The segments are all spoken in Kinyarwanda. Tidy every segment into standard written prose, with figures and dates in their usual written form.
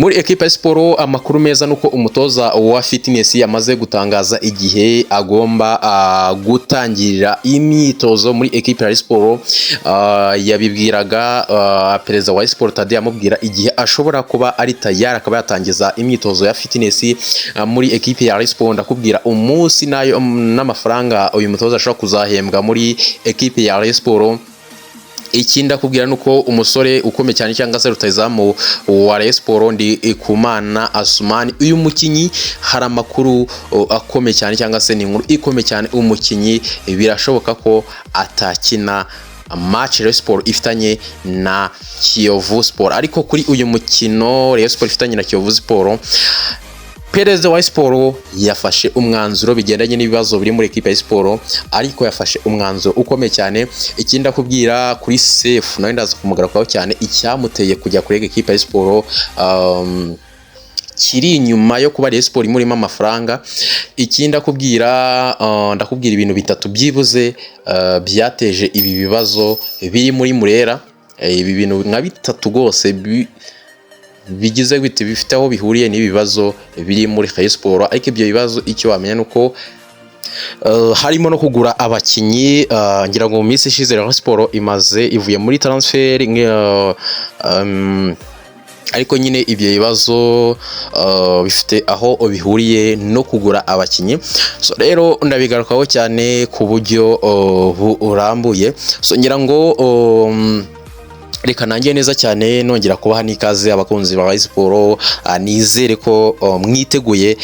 Muri equipe ya siporo amakuru meza nuko umutoza wa fitness yamaze gutangaza igihe agomba gutangirira imyitozo muri equipe ya siporo. Yabibwiraga perezida wa siporo Tade amubwira igihe ashobora kuba ari tayari akaba yatangiza imyitozo ya fitness muri equipe ya siporo. Ndakubwira umunsi nayo n'amafaranga uyu mutoza ashobora kuzahembwa muri equipe ya siporo. Ikindi akubwira nuko umusore ukomeye cyane cyangwa se rutayizamu wa Rayon Sport Ndikumana Asumani, uyu mukinyi hari amakuru akomeye cyane cyangwa se ni inkuru ikomeye cyane. Umukinyi birashoboka ko atakina match Rayon Sport ifitanye na Kiyovu Sport, ariko kuri uyu mukino Rayon Sport ifitanye na Kiyovu Sport, perezida wa siporo yafashe umwanzuro bigendanye n'ibibazo biri muri equipe ya siporo, ariko yafashe umwanzuro ukomeye cyane. Ikindi akubwira kuri Sefu nawe ndaza kumugarukaho cyane icyamuteye kujya kurega equipe ya siporo, kiri inyuma yo kuba Rayon Sport imurimo amafaranga. Ikindi akubwira ndakubwira ibintu bitatu byibuze byateje ibi bibazo biri muri Murera. Ibi bintu nka bitatu rwose bigize gute bifite aho bihuriye n'ibibazo biri muri Rayon Sport. Ariko ibyo bibazo icyo wamenya nuko harimo no kugura abakinyi. Ngira ngo mu minsi ishize Rayon Sport ivuye muri transfer, ariko nyine ibyo bibazo bifite aho bihuriye no kugura abakinyi. So rero ndabigarukaho cyane ku buryo burambuye. So ngira ngo reka nanjye neza cyane nongera kubaha n'ikaze abakunzi ba Rayon Sport. Nizere ko mwiteguye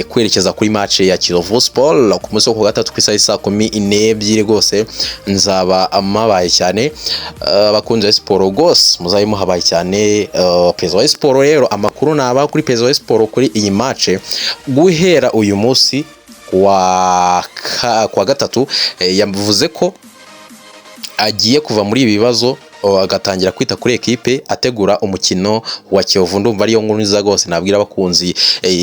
kwerekeza kuri match ya Kiyovu Sport ku munsi wa gatatu ku isaha 12 rwose. Nzaba amabaye cyane abakunzi ba Sport rwose muzabe muhabaye cyane. Perezida wa Sport rero amakuru naba kuri perezida wa Sport kuri iyi match guhera uyu munsi kwa gatatu, yavuze ko agiye kuva muri ibi bibazo agatangira kwita kuri equipe ategura umukino wa Kiyovu. Ndumva ariyo nkuru nziza rwose nabwira abakunzi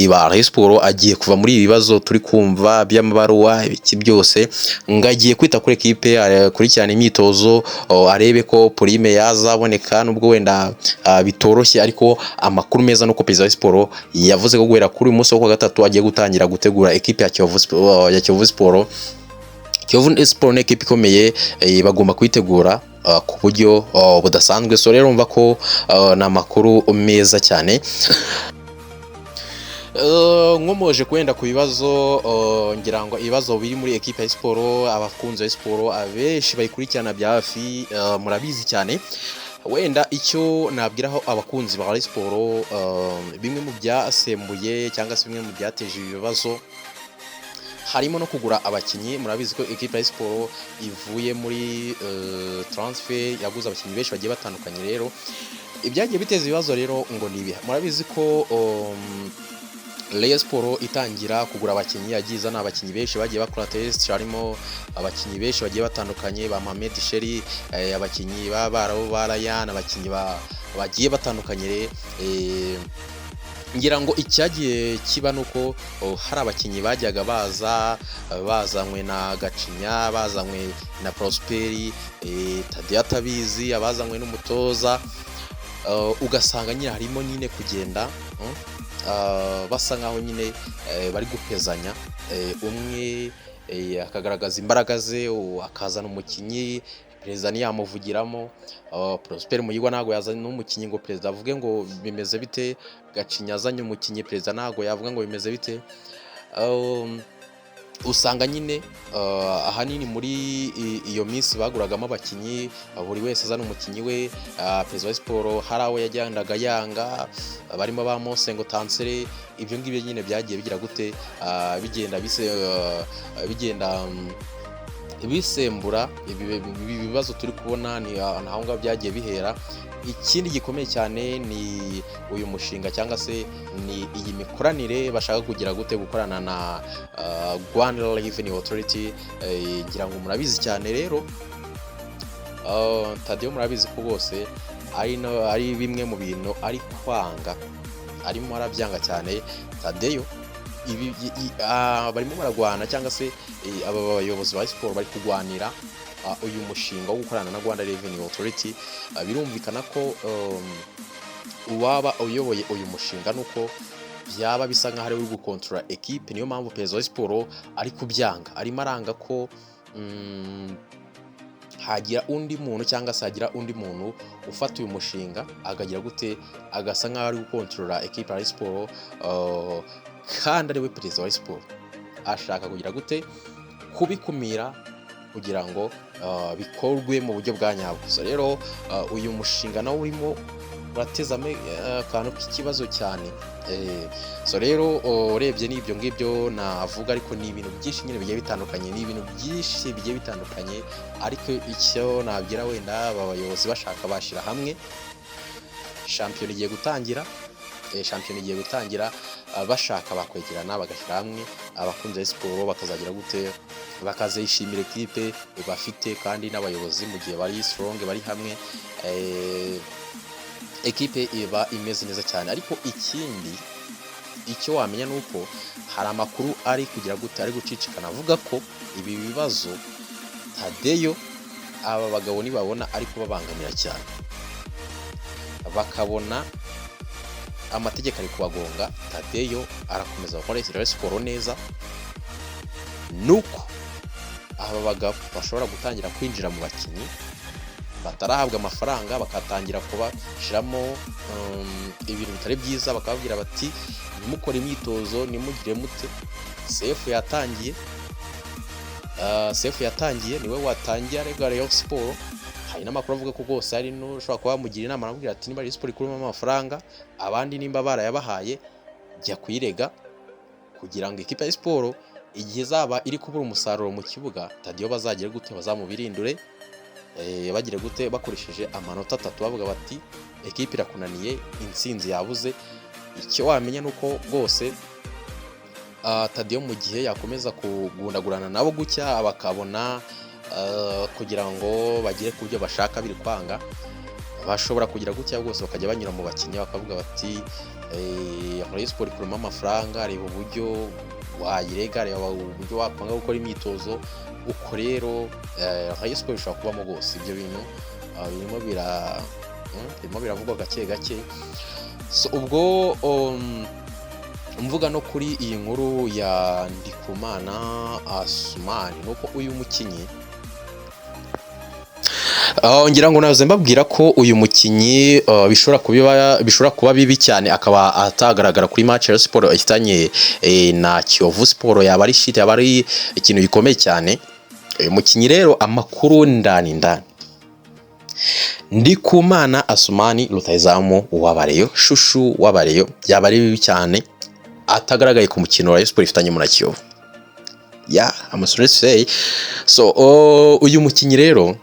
ba Rayon Sport. Agiye kuva muri ibi bibazo turi kumva by'amabaruwa ibiki byose, ngagiye kwita kuri equipe akurikirana imyitozo, arebe ko prime yazaboneka nubwo wenda bitoroshye. Ariko amakuru meza nuko perezida wa Sport yavuze ko guhera kuri umunsi wa gatatu agiye gutangira gutegura equipe ya Kiyovu Sport. Kiyovu Sport ni equipe ikomeye, bagomba kwitegura ku buryo budasanzwe. So rero umva ko ni amakuru meza cyane. Nkomoje kwenda ku bibazo, ngira ngo ibibazo biri muri equipe ya siporo, abakunzi ba siporo abenshi bayikurikirana bya hafi murabizi cyane. Wenda icyo nabwiraho abakunzi ba siporo, bimwe mu byasembuye cyangwa se bimwe mu byateje ibibazo harimo no kugura abakinyi. Murabizi ko equipe ya siporo ivuye muri transfer, yaguze abakinyi benshi bagiye batandukanye. Rero ibyagiye biteza ibibazo rero ngo nibi, murabizi ko Rayon Sport itangira kugura abakinyi yagiye izana abakinyi benshi bagiye bakora test, harimo abakinyi benshi bagiye batandukanye ba Mohamed Sheri, abakinyi b'Abarabu Barayan, abakinyi bagiye batandukanye. Ngira ngo icyagiye kiba nuko hari abakinyi bajyaga bazanywe na Gacinya, bazanywe na Prosperi, Tade atabizi, abazanywe n'umutoza, ugasanga nyine harimo nyine kugenda basa nkaho nyine bari gupezanya. Umwe akagaragaza imbaraga ze akazana umukinyi, perezida ntiyamuvugiramo. Prosper Muyigwa ntago yazanye n'umukinyi ngo perezida avuge ngo bimeze bite. Gacinya azanye umukinyi, perezida ntago yavuga ngo bimeze bite. Usanga nyine ahanini muri iyo minsi baguragamo abakinyi, buri wese azana umukinyi we. Perezida wa Sport hari aho yagendaga yanga, barimo ba Mosengo Tansere. Ibyo ngibyo nyine byagiye bigira gute bigenda bisembura ibi bibazo turi kubona. Ni aho ngaho byagiye bihera. Ikindi gikomeye cyane ni uyu mushinga cyangwa se ni iyi mikoranire bashaka kugira gute gukorana na Rwanda Revenue Authority. Ngira ngo murabizi cyane rero Tadeo, murabizi ko bose ari bimwe mu bintu ari kwanga, arimo arabyanga cyane. Tadeo barimo baragwana cyangwa se aba bayobozi ba siporo bari kugwanira uyu mushinga wo gukorana na Rwanda Revenue Authority. Birumvikana ko uwaba uyoboye uyu mushinga nuko byaba bisa nkaho ari uri gukontorora ekipe. Niyo mpamvu perezida wa siporo ari kubyanga, arimo aranga ko hagira undi muntu cyangwa se hagira undi muntu ufata uyu mushinga akagira gute agasa nkaho ari gukontorora ekipe ya siporo, kandi ari we perezida wa siporo. Ashaka kugira gute kubikumira kugira ngo bikorwe mu buryo bwa nyabwo. So rero uyu mushinga nawo urimo uratezamo akantu k'ikibazo cyane. So rero urebye n'ibyo ngibyo navuga, ariko ni ibintu byinshi nyine bigiye bitandukanye, ariko icyo nabwira wenda aba bayobozi bashaka bashyira hamwe. Shampiyona igiye gutangira, bashaka bakwegerana bagashyira hamwe abakunzi ba siporo bakazagira gute bakazishimira ekipe bafite, kandi n'abayobozi mu gihe bari strong bari hamwe, ekipe iba imeze neza cyane. Ariko ikindi icyo wamenya nuko hari amakuru ari kugira gute ari gucicikana avuga ko ibi bibazo Tadeyo aba bagabo nibabona ari kubabangamira cyane, bakabona amategeko ari kubagonga, Tadeyo arakomeza gukora siporo neza, nuko aba bagabo bashobora gutangira kwinjira mu bakinnyi batarahabwa amafaranga, bakatangira kubashiramo ibintu bitari byiza, bakababwira bati nimukore imyitozo, nimugire mute. Sefu yatangiye niwe watangiye arega Rayon Sport. Hari n'amakuru avuga ko rwose ari n'ushobora kuba bamugira inama aramubwira ati niba Rayon Sport ikuramo amafaranga, abandi nimba barayabahaye jya kuyirega, kugira ngo ikipe ya siporo igihe izaba iri kubura umusaruro mu kibuga, Tadeyo bazagira gute bazamubirindure, bagira gute bakoresheje amanota 3 bavuga bati ekipe irakunaniye, intsinzi yabuze. Icyo wamenya nuko rwose Tadeyo mu gihe yakomeza kugundagurana nabo gucya bakabona kugira ngo bagire ku byo bashaka biri kwanga, bashobora kugira gutya rwose bakajya banyura mu bakinnyi bakavuga bati Rayon Sport ikuramo amafaranga, reba uburyo wayirega, reba uburyo wakwanga gukora imyitozo. Uko rero Rayon Sport ishobora kubamo rwose ibyo bintu birimo biravugwa gake gake. So ubwo mvuga no kuri iyi nkuru ya Ndikumana Asumani, nuko uyu mukinnyi ngira ngo naze mbabwira ko uyu mukinnyi bishobora kuba bibi cyane akaba atagaragara kuri match ya Sport ifitanye na Kiyovu Sport, yaba ari shit, yaba ari ikintu gikomeye cyane. Uyu mukinnyi rero amakuru ndani Ndikumana Asumani rutahizamu w'Abareyo, shushu w'Abareyo, yaba ari bibi cyane atagaragaye ku mukino wa Sport ifitanye na Kiyovu. I'm sorry to say. So uyu mukinnyi rero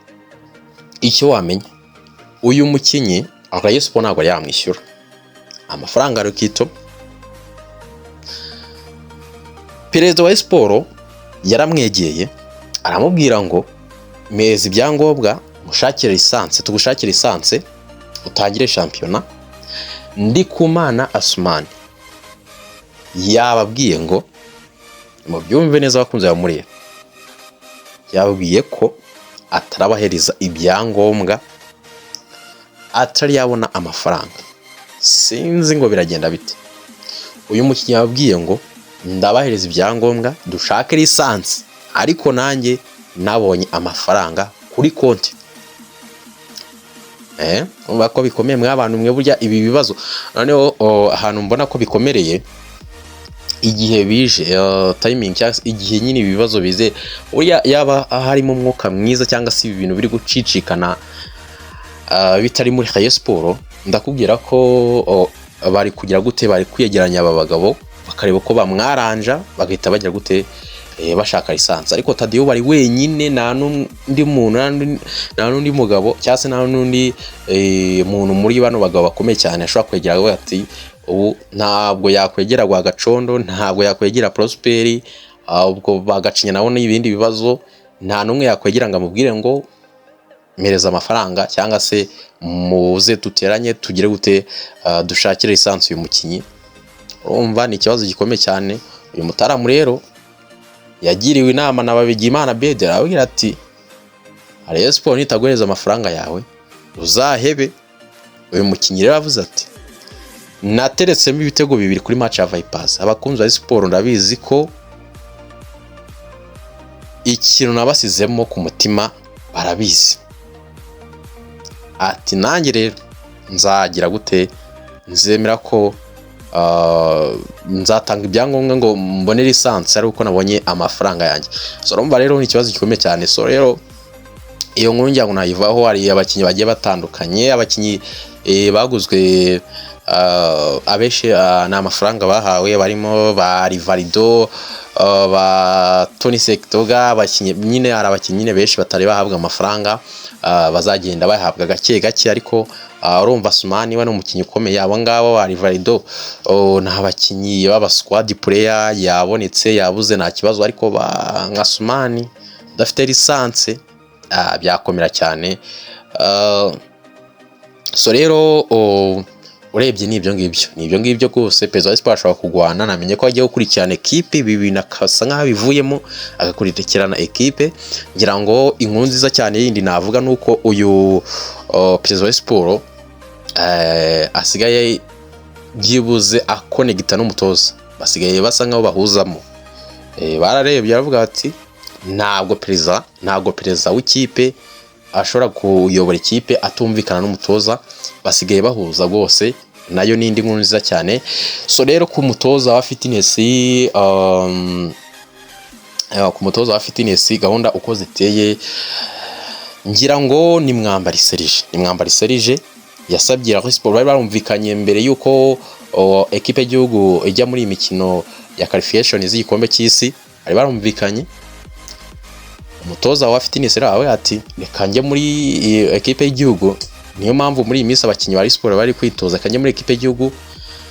icyo wamenya, uyu mukinnyi Rayon Sport ntabwo yamwishyura amafaranga rukito. Perezida wa Sport yaramwegeye aramubwira ngo meza ibyangombwa, tugushakire lisanse utangire shampiyona. Ndikumana Asumani yababwiye ngo mu byumve neza bakunze bamureba, yababwiye ko atarabahereza ibyangombwa atari yabona amafaranga. Sinzi ngo biragenda bite. Uyu mukinnyi yababwiye ngo ndabahereza ibyangombwa dushake lisansi, ariko nanjye nabonye amafaranga kuri konti. Umva ko bikomeye mw'abantu mwe, burya ibi bibazo noneho ahantu mbona ko bikomereye igihe bije timing cyangwa igihe nyine ibibazo bize, burya yaba harimo umwuka mwiza cyangwa se ibintu biri gucicikana bitari muri Rayon Sport, ndakubwira ko bari kugira gute, bari kwiyegeranya aba bagabo bakareba ko bamwaranja bagahita bagira gute bashaka lisansi. Ariko Tadeyo bari wenyine, nta n'undi muntu, nta n'undi mugabo cyangwa se nta n'undi muntu muri bano bagabo bakomeye cyane ashobora kwegera we ati ubu ntabwo yakwegera Rwagacondo, ntabwo yakwegera Prosperi, ubwo bagacinya nabo n'ibindi bibazo. Nta n'umwe yakwegera ngo amubwire ngo mereza amafaranga cyangwa se muze duteranye tugire gute dushakire lisansi uyu mukinnyi. Urumva ni ikibazo gikomeye cyane. Uyu mutaramu rero yagiriwe inama na Babigimana Bedera, abwira ati Rayon Sport nitaguhereza amafaranga yawe uzahebe. Uyu mukinnyi rero avuze ati nateretsemo ibitego 2 kuri match ya Vipers. Abakunzi ba Sport ndabizi ko ikintu nabasizemo ku mutima barabizi. Ati nanjye rero nzagira gute, nzemera ko nzatanga ibyangombwa ngo mbone lisansi ari uko nabonye amafaranga yanjye. So urumva rero ni ikibazo gikomeye cyane. So rero iyo nkuru njya ngo nayivaho, hari abakinnyi bagiye batandukanye, abakinnyi baguzwe abenshi n'amafaranga bahawe, barimo ba Rivaldo, ba Tony Sektoga, abakinnyi nyine hari abakinnyi benshi batari bahabwa amafaranga, bazagenda bahabwa gake gake, ariko urumva Sumani we n'umukinnyi ukomeye. Abo ngabo ba Rivaldo nta bakinnyi baba squad player yabonetse yabuze nta kibazo, ariko nka Sumani udafite lisansi byakomera cyane. So rero urebye n'ibyo ngibyo rwose Perezida wa Sport ashobora kugwana. Namenye ko agiye gukurikirana ekipe, ibi bintu akasa nkaho bivuyemo agakurikirana ekipe. Ngira ngo inkuru nziza cyane yindi navuga nuko uyu Perezida wa Sport asigaye byibuze akonegita n'umutoza, basigaye basa nkaho bahuzamo. Bararebye aravuga ati ntabwo perezida w'ikipe ashobora kuyobora ikipe atumvikana n'umutoza, basigaye bahuza rwose. Nayo n'indi nkuru nziza cyane. So rero ku mutoza wa fitness gahunda uko ziteye, ngira ngo ni Mwambari Serge yasabye Rayon Sport, bari barumvikanye mbere yuko ekipe y'igihugu ijya muri imikino ya qualification z'igikombe cy'isi, bari barumvikanye. Umutoza wa fitness rawe ati reka njye muri ekipe y'igihugu, niyo mpamvu muri iyi minsi abakinnyi ba Sport bari kwitoza kanje muri ekipe y'igihugu.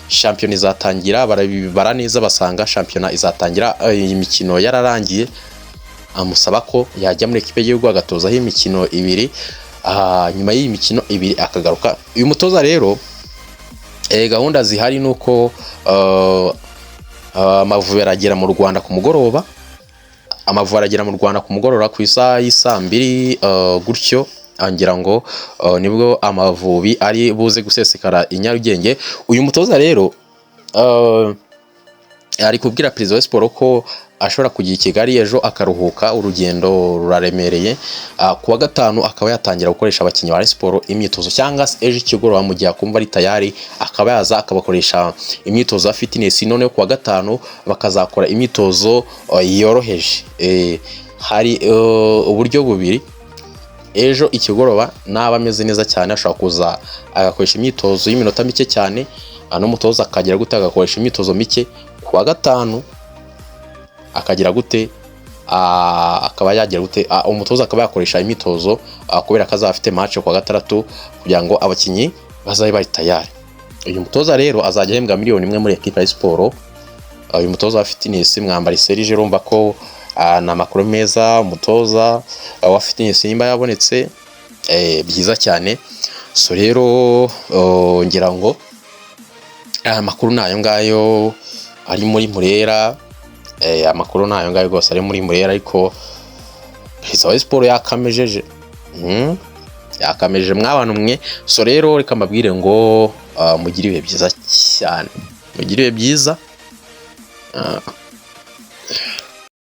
Champion izatangira, barabibara neza basanga champion izatangira, imikino yararangiye. Amusaba ko yajya muri ekipe y'igihugu agatozaho imikino 2, nyuma y'iyi mikino 2 akagaruka. Uyu mutoza rero gahunda zihari nuko Amavubi aragera mu Rwanda ku mugoroba. Ku isaha y'isa 2 gutyo, angira ngo nibwo Amavubi ari buze gusesekara i Nyarugenge. Uyu mutoza rero ari kubwira Perezida wa Sport ko ashobora kujya i Kigali ejo akaruhuka, urugendo ruraremereye. Kuwa gatanu akaba yatangira gukoresha abakinnyi ba Sport imyitozo, cyangwa se ejo ikigoroba mu gihe akumva ari tayari akaba yaza akabakoresha imyitozo ya fitness. None kuwa gatanu bakazakora imyitozo yoroheje. Hari uburyo bubiri. Ejo ikigoroba naba ameze neza cyane ashobora kuza agakoresha imyitozo y'iminota mike cyane, n'umutoza akagira gute agakoresha imyitozo mike. Kuwa gatanu akagira gute akaba yagira gute umutoza akaba yakoresha imyitozo kubera ko azafite match kuwa gatandatu kugira ngo abakinnyi bazabe bari tayari. Uyu mutoza rero azajya ahembwa miliyoni 1 muri equipe ya Sport. Uyu mutoza wa fitness Mwambari Serge, urumva ko na makuru meza. Umutoza wa fitness nimba yabonetse byiza cyane. So rero ngira ngo amakuru nayo ngayo ari muri Murera. Amakuru nayo ngayo gose ari muri Murera, ariko Perezida wa Sport yakameje mwabantu mwe. So rero reka mbabwire ngo mugire ibihe byiza cyane, mugire ibihe byiza.